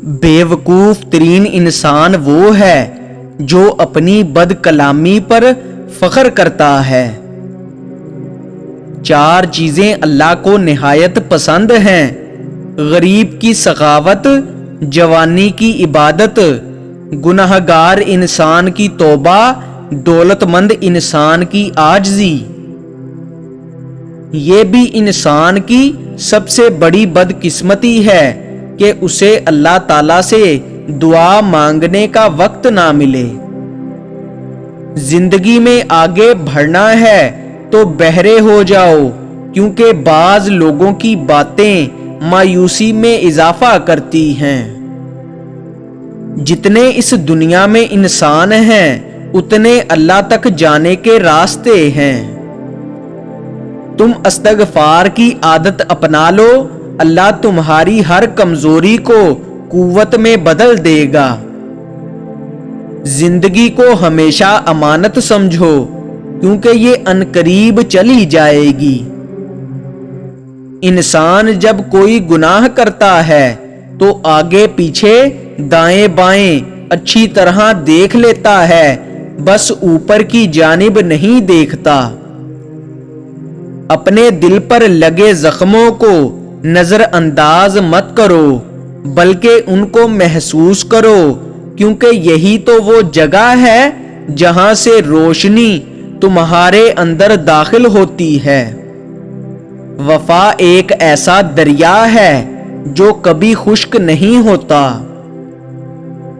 بیوقوف ترین انسان وہ ہے جو اپنی بد کلامی پر فخر کرتا ہے۔ 4 چیزیں اللہ کو نہایت پسند ہیں: غریب کی سخاوت، جوانی کی عبادت، گنہگار انسان کی توبہ، دولت مند انسان کی عاجزی۔ یہ بھی انسان کی سب سے بڑی بدقسمتی ہے کہ اسے اللہ تعالیٰ سے دعا مانگنے کا وقت نہ ملے۔ زندگی میں آگے بڑھنا ہے تو بہرے ہو جاؤ، کیونکہ بعض لوگوں کی باتیں مایوسی میں اضافہ کرتی ہیں۔ جتنے اس دنیا میں انسان ہیں اتنے اللہ تک جانے کے راستے ہیں۔ تم استغفار کی عادت اپنا لو، اللہ تمہاری ہر کمزوری کو قوت میں بدل دے گا۔ زندگی کو ہمیشہ امانت سمجھو، کیونکہ یہ عنقریب چلی جائے گی۔ انسان جب کوئی گناہ کرتا ہے تو آگے پیچھے دائیں بائیں اچھی طرح دیکھ لیتا ہے، بس اوپر کی جانب نہیں دیکھتا۔ اپنے دل پر لگے زخموں کو نظر انداز مت کرو، بلکہ ان کو محسوس کرو، کیونکہ یہی تو وہ جگہ ہے جہاں سے روشنی تمہارے اندر داخل ہوتی ہے۔ وفا ایک ایسا دریا ہے جو کبھی خشک نہیں ہوتا۔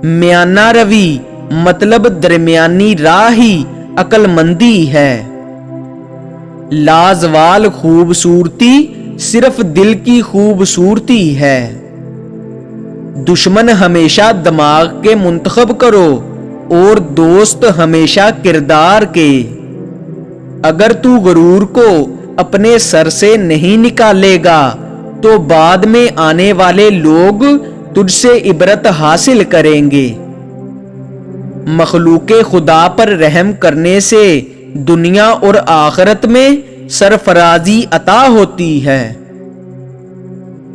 میانہ روی مطلب درمیانی راہ ہی عقل مندی ہے۔ لازوال خوبصورتی صرف دل کی خوبصورتی ہے۔ دشمن ہمیشہ دماغ کے منتخب کرو اور دوست ہمیشہ کردار کے۔ اگر تو غرور کو اپنے سر سے نہیں نکالے گا تو بعد میں آنے والے لوگ تجھ سے عبرت حاصل کریں گے۔ مخلوق خدا پر رحم کرنے سے دنیا اور آخرت میں سرفرازی عطا ہوتی ہے۔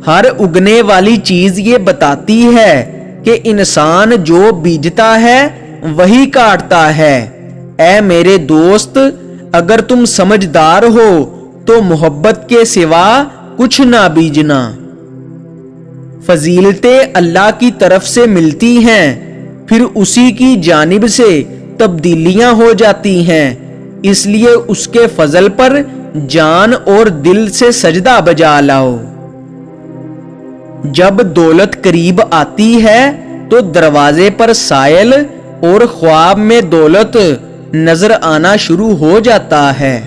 ہر اگنے والی چیز یہ بتاتی ہے کہ انسان جو بیجتا ہے وہی کاٹتا ہے۔ اے میرے دوست، اگر تم سمجھدار ہو تو محبت کے سوا کچھ نہ بیجنا۔ فضیلتیں اللہ کی طرف سے ملتی ہیں، پھر اسی کی جانب سے تبدیلیاں ہو جاتی ہیں، اس لیے اس کے فضل پر جان اور دل سے سجدہ بجا لاؤ۔ جب دولت قریب آتی ہے تو دروازے پر سائل اور خواب میں دولت نظر آنا شروع ہو جاتا ہے۔